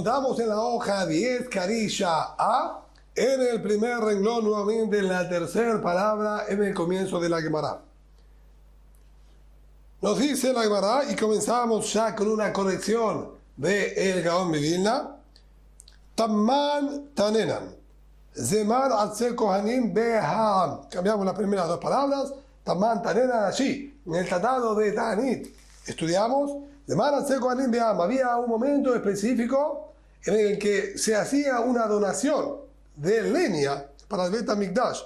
Apuntamos en la hoja 10, carilla A, en el primer renglón, nuevamente en la tercera palabra, en el comienzo de la Gemara. Nos dice la Gemara, y comenzamos ya con una corrección de el Gaón de Vilna. Tamman tanenan. Zemar atse kohanim beha'am. Cambiamos las primeras dos palabras. Tamman tanenan allí, en el tratado de Tanit. Estudiamos. Zemar atse kohanim beha'am. Había un momento específico en el que se hacía una donación de leña para el Bet HaMikdash,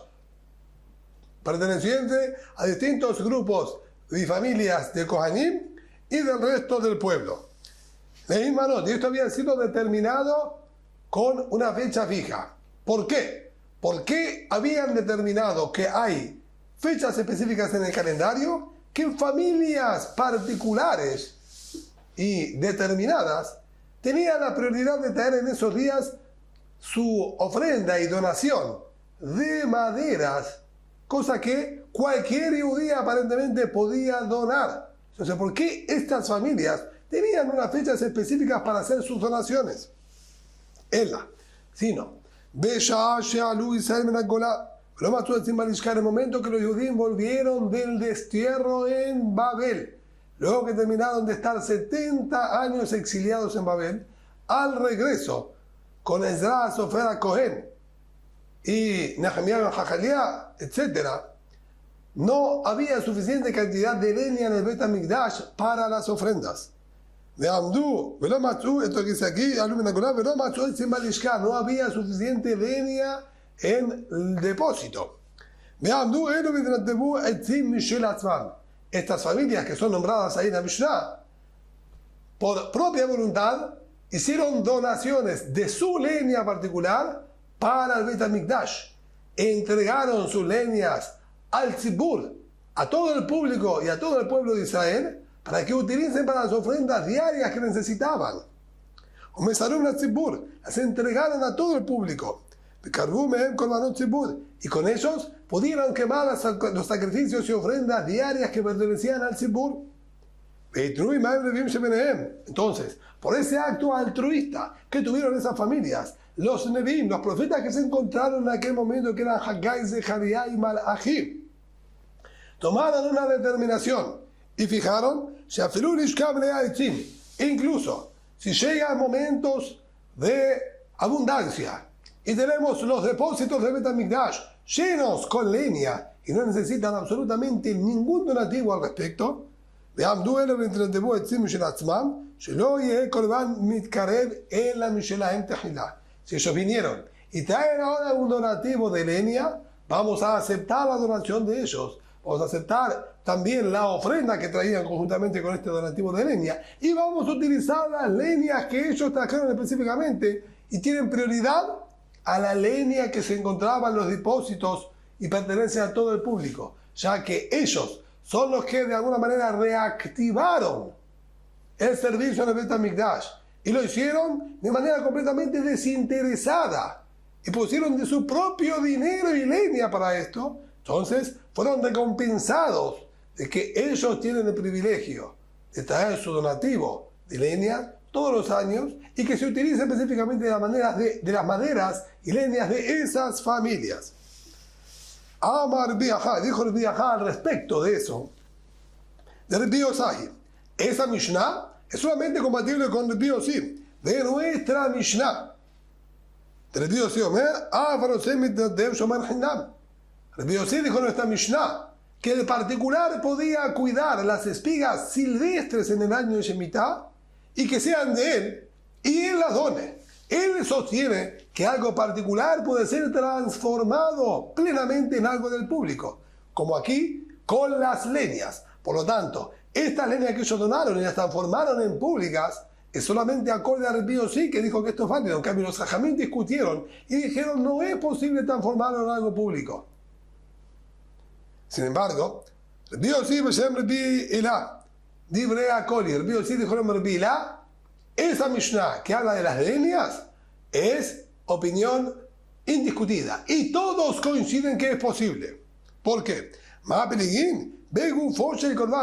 perteneciente a distintos grupos y familias de Kohanim y del resto del pueblo. Y esto había sido determinado con una fecha fija. ¿Por qué? Porque habían determinado que hay fechas específicas en el calendario que en familias particulares y determinadas tenían la prioridad de traer en esos días su ofrenda y donación de maderas, cosa que cualquier judía aparentemente podía donar. Entonces, ¿por qué estas familias tenían unas fechas específicas para hacer sus donaciones? Ella, sino, en el momento que los judíos volvieron del destierro en Babel, luego que terminaron de estar 70 años exiliados en Babel, al regreso, con Ezra, Sofer Cohen y Nehemías Ben Hachaliah, etc., no había suficiente cantidad de leña en el Bet HaMikdash para las ofrendas. Esto que dice aquí, no había suficiente leña en el depósito. Estas familias que son nombradas ahí en la Mishnah, por propia voluntad, hicieron donaciones de su leña particular para el Bet HaMikdash. Entregaron sus leñas al Tzibur, a todo el público y a todo el pueblo de Israel, para que utilicen para las ofrendas diarias que necesitaban. Las entregaron a todo el público. Y con ellos pudieron quemar los sacrificios y ofrendas diarias que pertenecían al Tzibur. Entonces, por ese acto altruista que tuvieron esas familias, los Nevim, los profetas que se encontraron en aquel momento, que eran Haggai, Zechariah y Malachi, tomaron una determinación y fijaron, incluso si llegan momentos de abundancia y tenemos los depósitos de Bet HaMikdash llenos con leña y no necesitan absolutamente ningún donativo al respecto, si ellos vinieron y traen ahora un donativo de leña, vamos a aceptar la donación de ellos. Vamos a aceptar también la ofrenda que traían conjuntamente con este donativo de leña. Y vamos a utilizar las leñas que ellos trajeron específicamente y tienen prioridad a la leña que se encontraba en los depósitos y pertenece a todo el público, ya que ellos son los que de alguna manera reactivaron el servicio en el Bet HaMikdash y lo hicieron de manera completamente desinteresada y pusieron de su propio dinero y leña para esto. Entonces fueron recompensados de que ellos tienen el privilegio de traer su donativo de leña todos los años y que se utilice específicamente de las maderas y leñas de esas familias. Amar Biahá, dijo el Biahá al respecto de eso, de Rabbi Yossi. Esa Mishnah es solamente compatible con Rabbi Yossi, de nuestra Mishnah. De Rabbi Yossi, Rabbi Yossi dijo en nuestra Mishnah que el particular podía cuidar las espigas silvestres en el año de Shemitah y que sean de él, y él las done. Él sostiene que algo particular puede ser transformado plenamente en algo del público, como aquí con las leñas. Por lo tanto, estas leñas que ellos donaron y las transformaron en públicas es solamente acorde a Rabbi Yossi, que dijo que esto es válido. En cambio, los Jajamim discutieron y dijeron no es posible transformarlo en algo público. Sin embargo, Rabbi Yossi Rabbi Elá, Divrei Akoli, Rabbi Yossi dijo Rabbi Elá, esa Mishnah que habla de las leñas es opinión indiscutida y todos coinciden que es posible. ¿Por qué?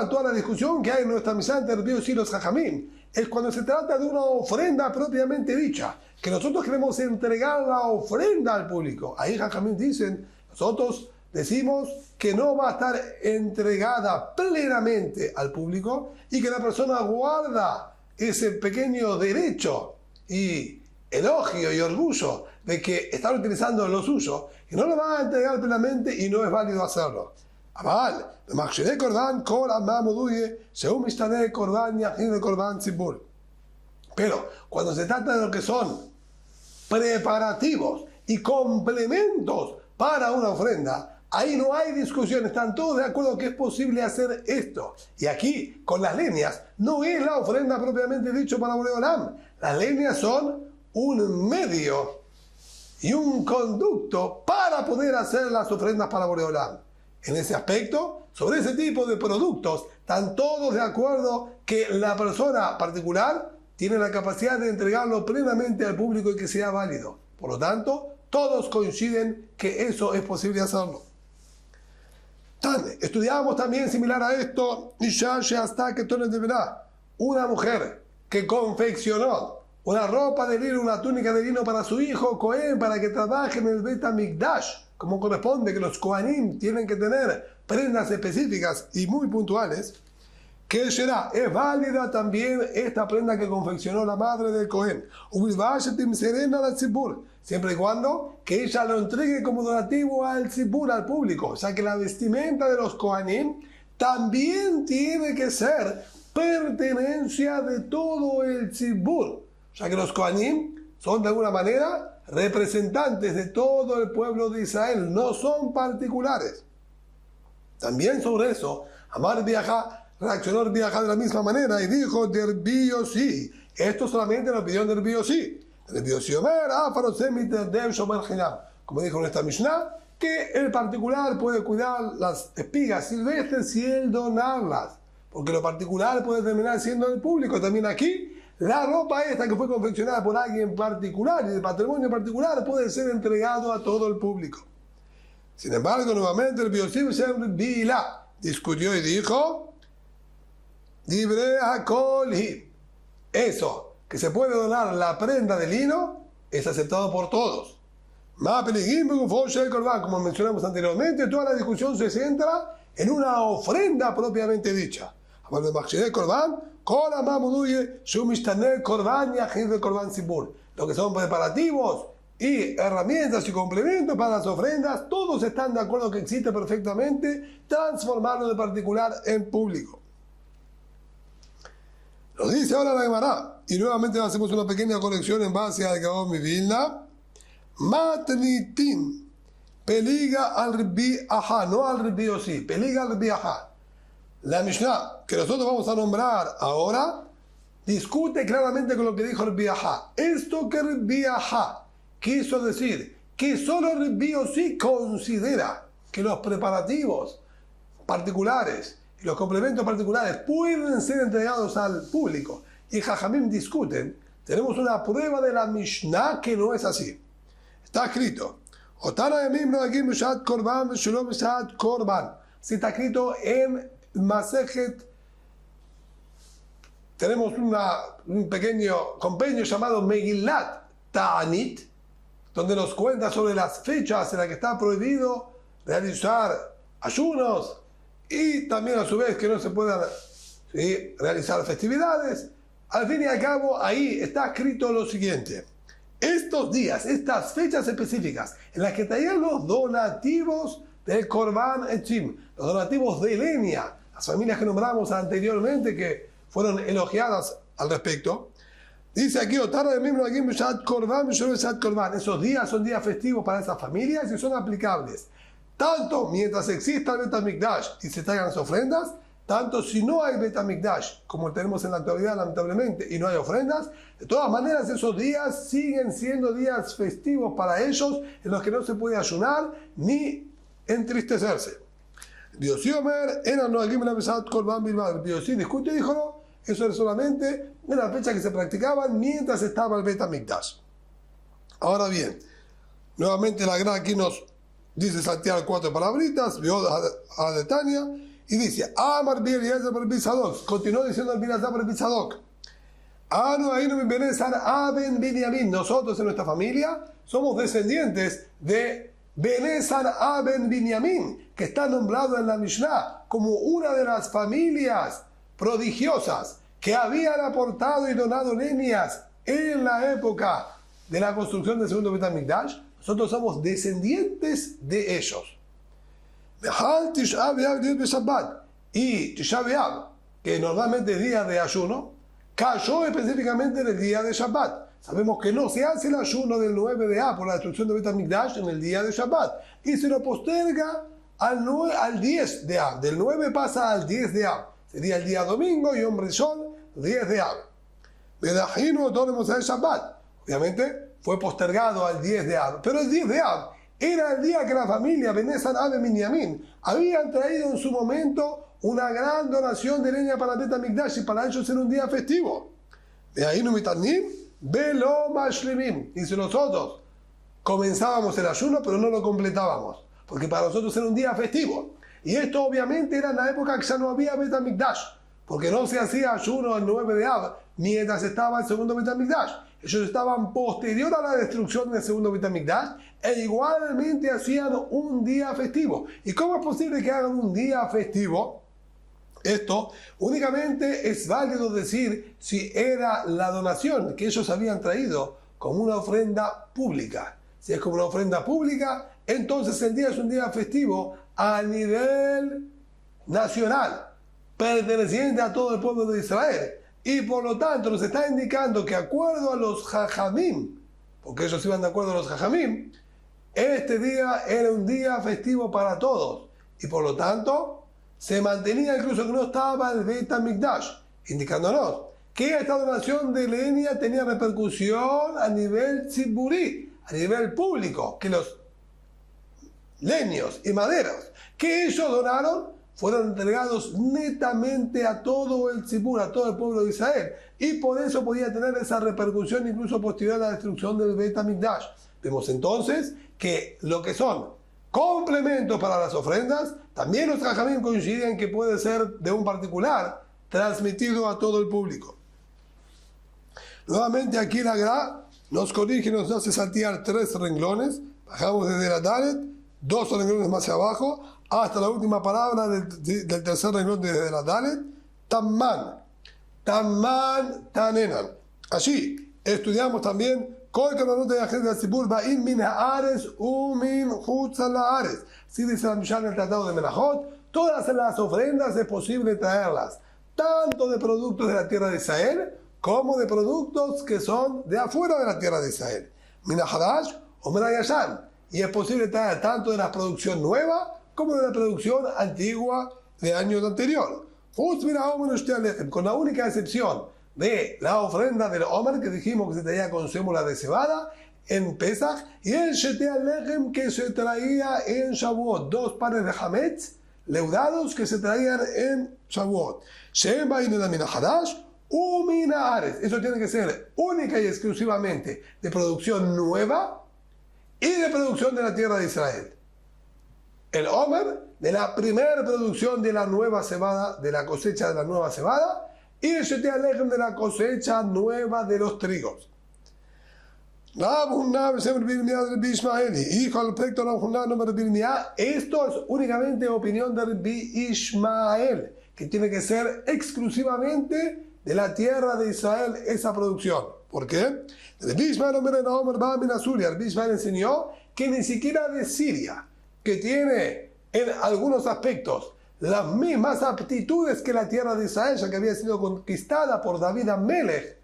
Toda la discusión que hay en nuestra Mishnah entre Rabbi Yossi y los Jajamim es cuando se trata de una ofrenda propiamente dicha, que nosotros queremos entregar la ofrenda al público. Ahí Jajamín dicen, nosotros decimos que no va a estar entregada plenamente al público y que la persona guarda ese pequeño derecho y elogio y orgullo de que están utilizando lo suyo, que no lo van a entregar plenamente y no es válido hacerlo. Aval, pero cuando se trata de lo que son preparativos y complementos para una ofrenda, ahí no hay discusión, están todos de acuerdo que es posible hacer esto. Y aquí, con las leñas, no es la ofrenda propiamente dicho para Borei Olam. Las leñas son un medio y un conducto para poder hacer las ofrendas para Borei Olam. En ese aspecto, sobre ese tipo de productos, están todos de acuerdo que la persona particular tiene la capacidad de entregarlo plenamente al público y que sea válido. Por lo tanto, todos coinciden que eso es posible hacerlo. Estudiamos también similar a esto, una mujer que confeccionó una ropa de lino, una túnica de lino para su hijo Cohen, para que trabaje en el Bet HaMikdash, como corresponde, que los Kohanim tienen que tener prendas específicas y muy puntuales, que será, es válida también esta prenda que confeccionó la madre del Cohen, siempre y cuando que ella lo entregue como donativo al tzibur, al público. O sea que la vestimenta de los Kohanim también tiene que ser pertenencia de todo el tzibur. O sea que los Kohanim son de alguna manera representantes de todo el pueblo de Israel, no son particulares. También sobre eso, Amar Biajá reaccionó el Biajá de la misma manera y dijo, Derbi Yossi, esto solamente lo pidió Derbi Yossi. Derbi Yossi Omer, como dijo en esta Mishnah, que el particular puede cuidar las espigas silvestres y él donarlas, porque lo particular puede terminar siendo el público. También aquí, la ropa esta que fue confeccionada por alguien particular y de patrimonio particular puede ser entregado a todo el público. Sin embargo, nuevamente el Biosif Vila discutió y dijo, Dibre Hakolhi, eso, que se puede donar la prenda de lino, es aceptado por todos. Como mencionamos anteriormente, toda la discusión se centra en una ofrenda propiamente dicha. Lo que son preparativos y herramientas y complementos para las ofrendas, todos están de acuerdo que existe perfectamente transformarlo de particular en público. Nos dice ahora la Gemara, y nuevamente hacemos una pequeña corrección en base al Gaón de Vilna. Matnitin, peliga al Rabbi Ajá, no al Rabbi Yossi, peliga al Rabbi Ajá. La Mishnah que nosotros vamos a nombrar ahora discute claramente con lo que dijo Rabbi Ajá. Esto que Rabbi Ajá quiso decir que solo Rabbi Yossi considera que los preparativos particulares y los complementos particulares pueden ser entregados al público y Jajamim discuten. Tenemos una prueba de la Mishnah que no es así. Está escrito, si está escrito en Masejet, tenemos un pequeño compendio llamado Megillat Ta'anit, donde nos cuenta sobre las fechas en las que está prohibido realizar ayunos y también a su vez que no se puedan realizar festividades. Al fin y al cabo, ahí está escrito lo siguiente. Estos días, estas fechas específicas en las que traían los donativos del Korban Etzim, los donativos de leña, las familias que nombramos anteriormente que fueron elogiadas al respecto, dice aquí, esos días son días festivos para esas familias y son aplicables tanto mientras exista el Bet HaMikdash y se traigan las ofrendas, tanto si no hay Bet HaMikdash, como tenemos en la actualidad lamentablemente, y no hay ofrendas. De todas maneras, esos días siguen siendo días festivos para ellos, en los que no se puede ayunar ni entristecerse. Diosí Omer, Diosí discute y dijo, no, eso es solamente en la fecha que se practicaban mientras estaba el Bet HaMikdash. Ahora bien, nuevamente la Gran aquí nos dice saltear 4 palabritas, vio a Detania, y dice, Amar Bi Eliezer Bar Bi Sadok, continuó diciendo el Eliezer Bar Bi Sadok, Anu Ainu min Bene Sar'a ben Binyamin. Nosotros en nuestra familia somos descendientes de Bene Sar'a ben Binyamin, que está nombrado en la Mishnah como una de las familias prodigiosas que habían aportado y donado leñas en la época de la construcción del segundo Beit HaMikdash. Nosotros somos descendientes de ellos. Y Tisha B'Av, que normalmente es día de ayuno, cayó específicamente en el día de Shabbat. Sabemos que no se hace el ayuno del 9 de Av por la destrucción de Beit HaMikdash en el día de Shabbat, y se lo posterga al 10 de Av. Del 9 pasa al 10 de Av. Sería el día domingo y hombre sol, 10 de Av. Bedajino dormimos el Shabbat. Obviamente fue postergado al 10 de Av. Pero el 10 de Av era el día que la familia Bene Sar'a ben Binyamin habían traído en su momento una gran donación de leña para Beit HaMikdash, y para ellos era un día festivo. Bedajino mitarnim velo mashlimim. Y si nosotros comenzábamos el ayuno, pero no lo completábamos, porque para nosotros era un día festivo. Y esto obviamente era en la época que ya no había Beit HaMikdash, porque no se hacía ayuno el 9 de Av mientras estaba el segundo Beit HaMikdash. Ellos estaban posterior a la destrucción del segundo Beit HaMikdash e igualmente hacían un día festivo. ¿Y cómo es posible que hagan un día festivo? Esto únicamente es válido decir si era la donación que ellos habían traído como una ofrenda pública. Si es como una ofrenda pública, entonces el día es un día festivo a nivel nacional, perteneciente a todo el pueblo de Israel. Y por lo tanto nos está indicando que, acuerdo a los Jajamim, porque ellos iban de acuerdo a los Jajamim, este día era un día festivo para todos. Y por lo tanto se mantenía incluso que no estaba el Beit HaMikdash, indicándonos que esta donación de leña tenía repercusión a nivel tziburí, a nivel público, que los leños y maderas que ellos donaron fueron entregados netamente a todo el tzibur, a todo el pueblo de Israel, y por eso podía tener esa repercusión incluso posterior a la destrucción del Beit HaMikdash. Vemos entonces que lo que son complementos para las ofrendas, también los Jajamim coinciden que puede ser de un particular transmitido a todo el público. Nuevamente aquí la Gra nos corrige y nos hace saltear 3 renglones. Bajamos desde la Dalet, 2 renglones más abajo, hasta la última palabra del tercer renglón desde la Dalet, Tamman, Tamman, Tanenan. Allí estudiamos también Kol Kavanot de Agenda Tzibur Ba'in Min Haaretz Umin Chutz Haaretz. Si dice la Mishnah en el Tratado de Menachot, todas las ofrendas es posible traerlas, tanto de productos de la tierra de Israel, como de productos que son de afuera de la tierra de Israel. Min Hadash o Min Hayashan. Y es posible traer tanto de la producción nueva como de la producción antigua de años anteriores. Con la única excepción de la ofrenda del Omer, que dijimos que se traía con sémola de cebada en Pesach, y el Shetea Lechem, que se traía en Shavuot, 2 panes de Hametz leudados que se traían en Shavuot. Shem Ba'in la Mina Hadash u Mina Haaretz. Eso tiene que ser única y exclusivamente de producción nueva y de producción de la tierra de Israel. El Omer, de la primera producción de la nueva cebada, de la cosecha de la nueva cebada, y el Shetea Lechem, de la cosecha nueva de los trigos. Esto es únicamente opinión de Rabbi Ishmael, que tiene que ser exclusivamente de la tierra de Israel esa producción. ¿Por qué? Rabbi Ishmael enseñó que ni siquiera de Siria, que tiene en algunos aspectos las mismas aptitudes que la tierra de Israel, ya que había sido conquistada por David Amelech,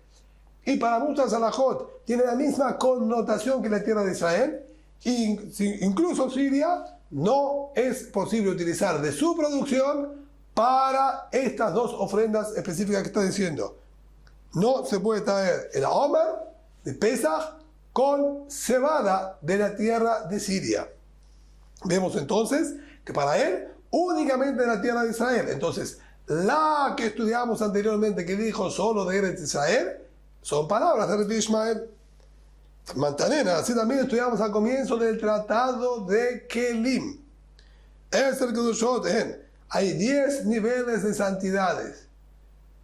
y para muchas alajot tiene la misma connotación que la tierra de Israel, incluso Siria, no es posible utilizar de su producción para estas 2 ofrendas específicas que está diciendo. No se puede traer el Omer de Pesach con cebada de la tierra de Siria. Vemos entonces que para él únicamente de la tierra de Israel. Entonces, la que estudiamos anteriormente, que dijo solo de Eretz Israel, son palabras de Rabbi Ishmael. Mantanena, así también estudiamos al comienzo del tratado de Kelim. Hay 10 niveles de santidades.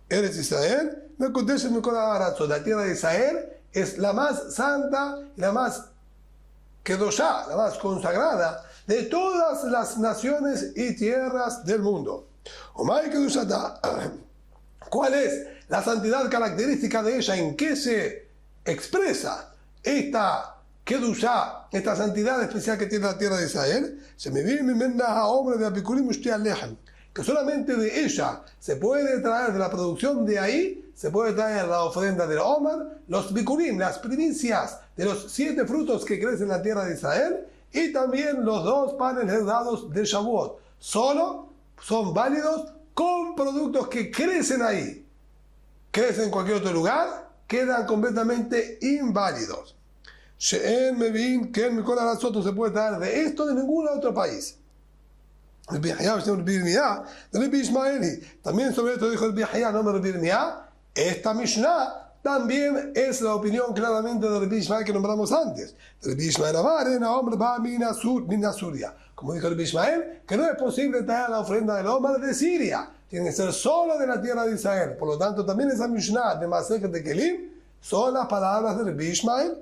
Eretz Israel, La tierra de Israel es la más santa y la más kedoshá, la más consagrada de todas las naciones y tierras del mundo. ¿Cuál es la santidad característica de ella? ¿En qué se expresa esta kedushá, esta santidad especial que tiene la tierra de Israel? Se me viene a hombre de apikurim que solamente de ella se puede traer, de la producción de ahí, se puede traer la ofrenda del Omer, los bikurim, las primicias de los 7 frutos que crecen en la tierra de Israel, y también los 2 panes heredados de Shavuot. Solo son válidos con productos que crecen ahí. Crecen en cualquier otro lugar, quedan completamente inválidos. She'en mevin que en Mikol Aratzot no se puede traer de esto de ningún otro país. También sobre esto dijo el Bihaya, no me Birmiá. Esta Mishnah también es la opinión claramente de Rabbi Ishmael que nombramos antes. Rabbi Ishmael como dijo Rabbi Ishmael, que no es posible traer la ofrenda del Omer de Siria. Tiene que ser solo de la tierra de Israel. Por lo tanto, también esa Mishnah de Masechet de Kelim son las palabras de Rabbi Ishmael.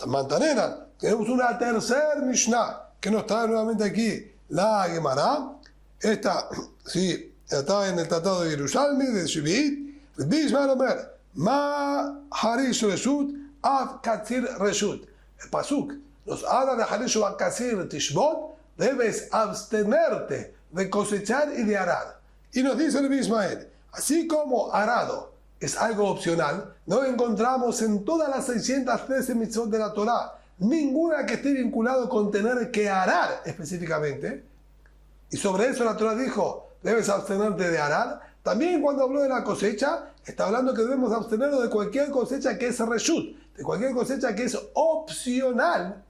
Mantanena, tenemos una tercera Mishnah que nos trae nuevamente aquí la Gemara. Esta, sí, está en el Tratado de Yerushalmi, de Shivit. Rabbi Ishmael Omer, Ma Harish Reshut, Av Katzir Reshut. El Pasuk nos habla de Harish o Katzir Tishbot, debes abstenerte de cosechar y de arar. Y nos dice Rabbi Ishmael, así como arado es algo opcional, no encontramos en todas las 613 mitzvot de la Torá ninguna que esté vinculado con tener que arar específicamente. Y sobre eso la Torá dijo, debes abstenerte de arar. También cuando habló de la cosecha, está hablando que debemos abstenernos de cualquier cosecha que es reshut, de cualquier cosecha que es opcional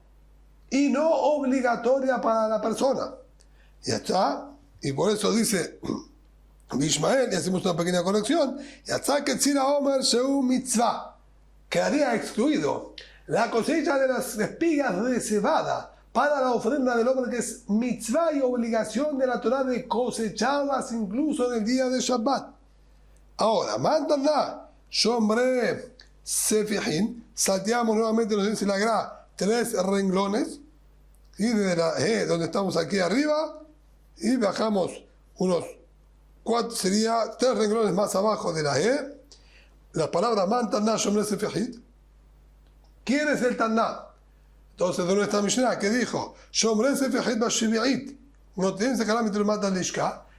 y no obligatoria para la persona. Ya está. Y por eso dice Ishmael, y hacemos una pequeña conexión, quedaría excluido la cosecha de las espigas de cebada para la ofrenda del hombre, que es mitzvah y obligación de la Torah de cosecharlas incluso en el día de Shabbat. Ahora, mandaná, shombre sefihin, salteamos nuevamente, nos dice la Gra, 3 renglones, y desde la donde estamos aquí arriba, y bajamos unos 4, sería 3 renglones más abajo de la la palabra mantaná, shombre sefihit. ¿Quién es el Taná? Entonces, de nuestra Mishnah, que dijo, Shomre Sefehit Bashivi'it, no tienen que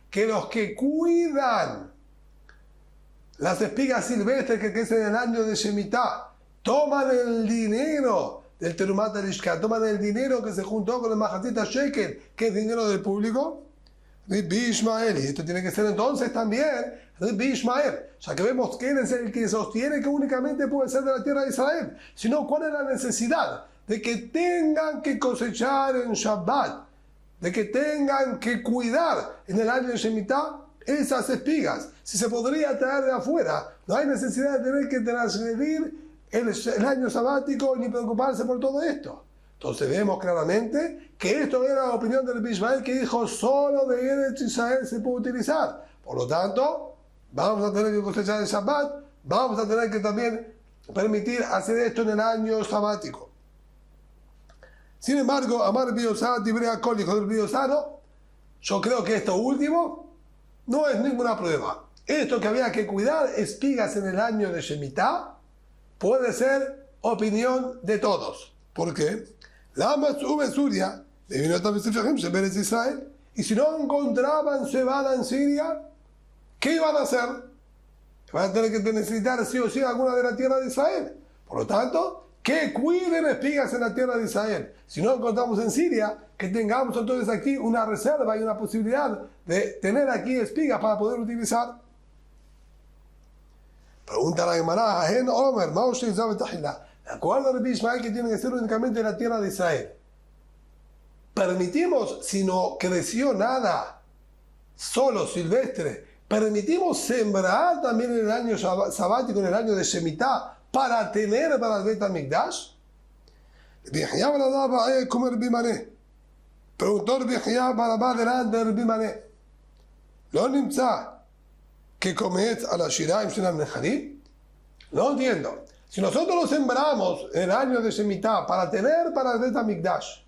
que los que cuidan las espigas silvestres que crecen en el año de Shemitah, toman el dinero del Terumat Lishka, toman el dinero que se juntó con el Majatita Shekel, que es dinero del público. Rabbi Ishmael, y esto tiene que ser entonces también Rabbi Ishmael, ya que vemos que él es el que sostiene que únicamente puede ser de la tierra de Israel, sino cuál es la necesidad de que tengan que cosechar en Shabbat, de que tengan que cuidar en el año de Shemitah esas espigas. Si se podría traer de afuera, no hay necesidad de tener que transgredir el año sabático ni preocuparse por todo esto. Entonces vemos claramente que esto era la opinión de Rabbi Ishmael, que dijo solo de Eretz Israel se puede utilizar. Por lo tanto, vamos a tener que cosechar el Shabbat, vamos a tener que también permitir hacer esto en el año sabático. Sin embargo, Amar Biosá, Tibrea Col, hijo del Biosano, yo creo que esto último no es ninguna prueba. Esto que había que cuidar espigas en el año de Shemitah puede ser opinión de todos. ¿Por qué? La Matzube Suria, de vino también se ve Israel, y si no encontraban cebada en Siria, ¿qué iban a hacer? Van a tener que necesitar sí o sí alguna de la tierra de Israel. Por lo tanto, que cuiden espigas en la tierra de Israel. Si no encontramos en Siria, que tengamos entonces aquí una reserva y una posibilidad de tener aquí espigas para poder utilizar. Pregunta la Gemara, ¿en Omer, Maushe Isabel Tahila? ¿De acuerdo a Rabbi Ishmael que tiene que ser únicamente en la tierra de Israel? ¿Permitimos, si no creció nada, solo silvestre, permitimos sembrar también en el año sabático, en el año de Shemitah, para tener para el Bet HaMikdash? Preguntó Rabbi Yahya Barabá delante de Rabbi Mané, ¿lo nimtza que comet a la Shiraim Shinam Necharim? No entiendo. Si nosotros lo sembramos en el año de Shemitah para tener para el Bet HaMikdash,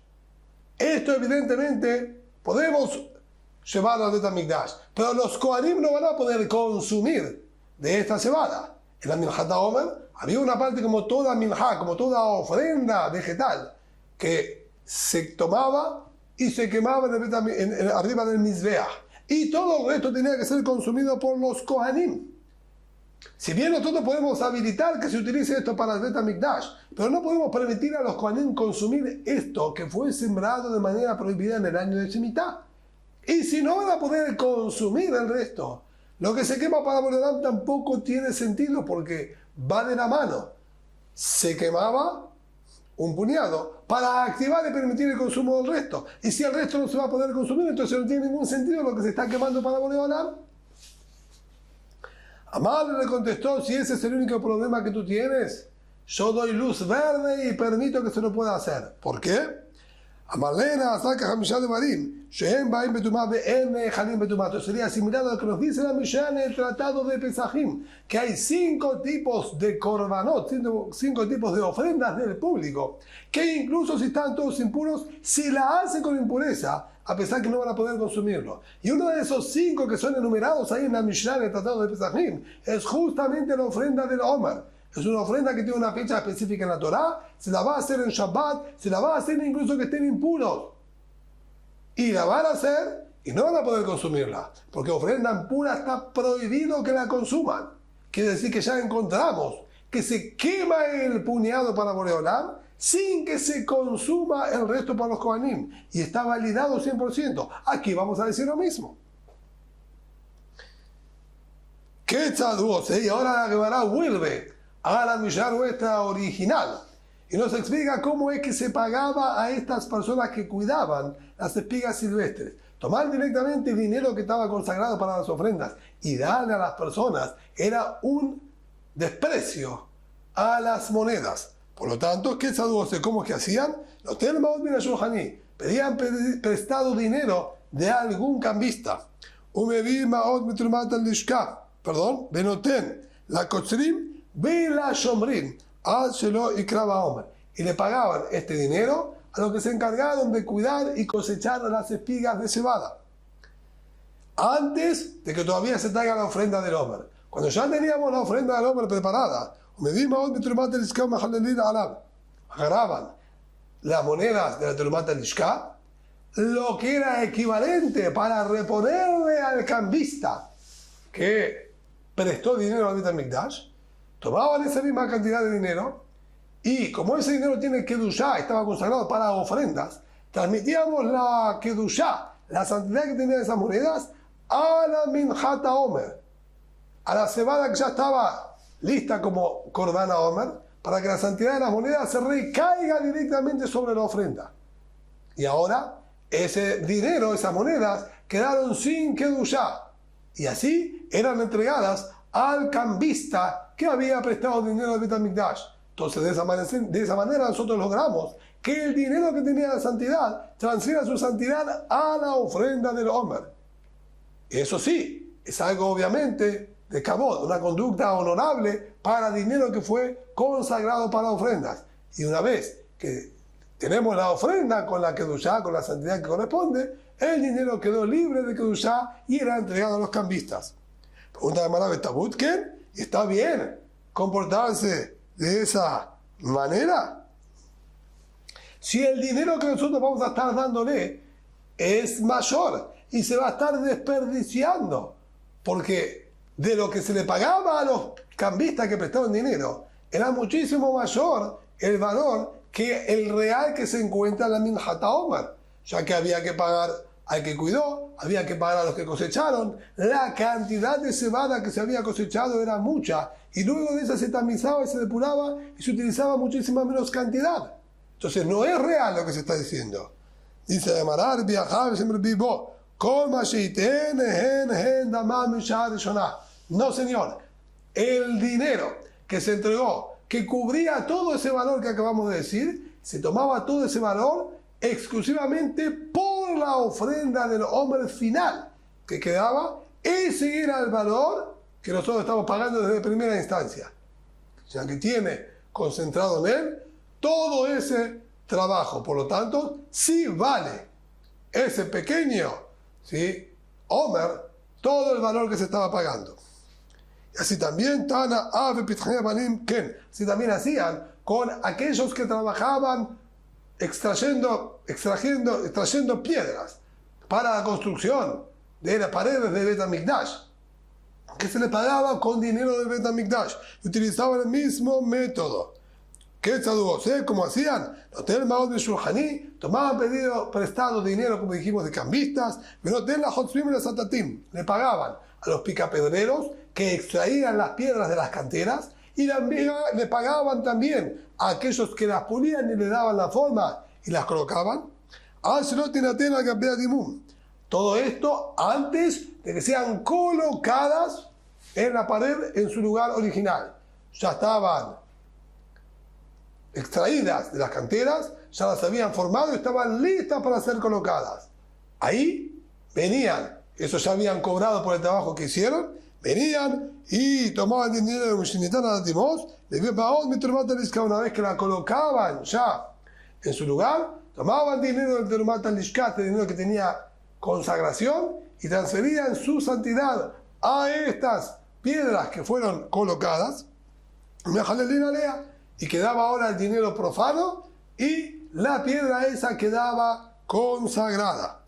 esto evidentemente podemos llevarlo al Bet HaMikdash, pero los Kohanim no van a poder consumir de esta cebada. En la Minjat HaOmer había una parte como toda minjá, como toda ofrenda vegetal, que se tomaba y se quemaba arriba del Mizbeach. Y todo el resto tenía que ser consumido por los Kohanim. Si bien nosotros podemos habilitar que se utilice esto para el Bet HaMikdash, pero no podemos permitir a los Kohanim consumir esto que fue sembrado de manera prohibida en el año de Shemitah. Y si no van a poder consumir el resto, lo que se quema para Boreolam tampoco tiene sentido porque va de la mano. Se quemaba un puñado para activar y permitir el consumo del resto. Y si el resto no se va a poder consumir, entonces no tiene ningún sentido lo que se está quemando para Boreolam. Amar le contestó, si ese es el único problema que tú tienes, yo doy luz verde y permito que se lo pueda hacer. ¿Por qué? Amarlena, saca Hamishá de Marim, Shehem Baim Betumá, Be'en Jalim Betumá. Sería similar a lo que nos dice la Mishnah en el Tratado de Pesajim, que hay 5 tipos de korbanot, 5 tipos de ofrendas del público, que incluso si están todos impuros, si la hacen con impureza, a pesar que no van a poder consumirlo. Y uno de esos 5 que son enumerados ahí en la Mishnah, en el Tratado de Pesajim, es justamente la ofrenda del Omer. Es una ofrenda que tiene una fecha específica en la Torá, se la va a hacer en Shabbat, se la va a hacer incluso que estén impuros. Y la van a hacer y no van a poder consumirla, porque ofrenda impura está prohibido que la consuman. Quiere decir que ya encontramos que se quema el puñado para Boreolam sin que se consuma el resto para los Kohanim. Y está validado 100%. Aquí vamos a decir lo mismo. ¿Qué tzaduos? Y ahora la Gemara vuelve a la Mishnah nuestra original y nos explica cómo es que se pagaba a estas personas que cuidaban las espigas silvestres. Tomar directamente el dinero que estaba consagrado para las ofrendas y darle a las personas era un desprecio a las monedas. Por lo tanto, ¿qué saduose? ¿Cómo es que hacían? Los Telmaot bin Ashulhaní pedían prestado dinero de algún cambista. Umevi Maot Mitrumat al-Lishka, perdón, Benoten, la Kotzrim, Vela Shomrin, al Shelo y Krava Omer. Y le pagaban este dinero a los que se encargaron de cuidar y cosechar las espigas de cebada. Antes de que todavía se traiga la ofrenda del Omer. Cuando ya teníamos la ofrenda del Omer preparada, agarraban las monedas de la Terumat al-Lishka, lo que era equivalente para reponerle al cambista que prestó dinero al Bet HaMikdash, tomaban esa misma cantidad de dinero y como ese dinero tiene Kedushá, estaba consagrado para ofrendas, transmitíamos la Kedushá, la santidad que tenían esas monedas, a la Minjat HaOmer, a la cebada que ya estaba lista como Korban HaOmer, para que la santidad de las monedas se recaiga directamente sobre la ofrenda. Y ahora ese dinero, esas monedas, quedaron sin Kedushá y así eran entregadas al cambista que había prestado dinero al Bet HaMikdash. Entonces de esa manera nosotros logramos que el dinero que tenía la santidad transfiera su santidad a la ofrenda del Omer. Eso sí, es algo obviamente de kabod, una conducta honorable para dinero que fue consagrado para ofrendas. Y una vez que tenemos la ofrenda con la Kedushá, con la santidad que corresponde, el dinero quedó libre de Kedushá y era entregado a los cambistas. Pregunta de Marav Tabutken, ¿y está bien comportarse de esa manera? Si el dinero que nosotros vamos a estar dándole es mayor y se va a estar desperdiciando, porque de lo que se le pagaba a los cambistas que prestaban dinero era muchísimo mayor el valor que el real que se encuentra en la Minjat HaOmer, ya que había que pagar al que cuidó, había que pagar a los que cosecharon, la cantidad de cebada que se había cosechado era mucha, y luego de esa se tamizaba y se depuraba y se utilizaba muchísima menos cantidad. Entonces no es real lo que se está diciendo. Dice de Marar, viajar, siempre vivo, no señor, el dinero que se entregó, que cubría todo ese valor que acabamos de decir, se tomaba todo ese valor exclusivamente por la ofrenda del Omer final que quedaba. Ese era el valor que nosotros estamos pagando desde primera instancia. sino que tiene concentrado en él todo ese trabajo. Por lo tanto, sí vale ese pequeño, ¿sí?, Omer, todo el valor que se estaba pagando. Y así también Tana, Ave, Pitchane, Banim, Ken. Así también hacían con aquellos que trabajaban extrayendo piedras para la construcción de las paredes de Bet HaMikdash, que se les pagaba con dinero del Bet HaMikdash. Utilizaban el mismo método. ¿Qué saludos? ¿Cómo hacían? Hotel Maod de Shulhaní, tomaban prestado dinero, como dijimos, de cambistas, pero hotel la Hotzmim de Satatim. Le pagaban a los picapedreros que extraían las piedras de las canteras y le pagaban también a aquellos que las pulían y le daban la forma y las colocaban. Todo esto antes de que sean colocadas en la pared en su lugar original. Ya estaban extraídas de las canteras, ya las habían formado y estaban listas para ser colocadas. Ahí venían, eso ya habían cobrado por el trabajo que hicieron, venían y tomaban dinero de Mushinitana de Timos, una vez que la colocaban ya en su lugar, tomaban dinero del Terumat al-Lishkat, el dinero que tenía consagración, y transferían su santidad a estas piedras que fueron colocadas, y quedaba ahora el dinero profano y la piedra esa quedaba consagrada.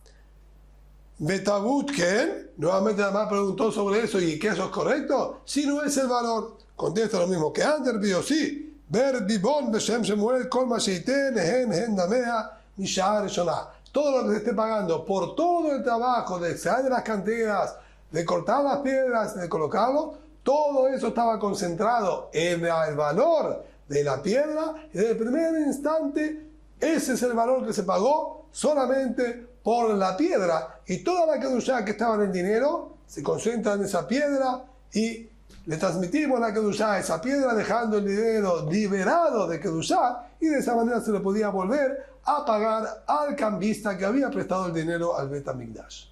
Betabutken, nuevamente la mamá preguntó sobre eso y que eso es correcto. Si no es el valor, contesta lo mismo que antes, pero sí. Ver bibon beshem shemuel kol masheiten hen hen damea mishar shona. Todo lo que se esté pagando por todo el trabajo de extraer de las canteras, de cortar las piedras, de colocarlo, todo eso estaba concentrado en el valor de la piedra, y desde el primer instante ese es el valor que se pagó solamente por la piedra, y toda la kedushá que estaba en el dinero se concentra en esa piedra y le transmitimos la kedushá a esa piedra, dejando el dinero liberado de kedushá, y de esa manera se le podía volver a pagar al cambista que había prestado el dinero al Bet HaMikdash.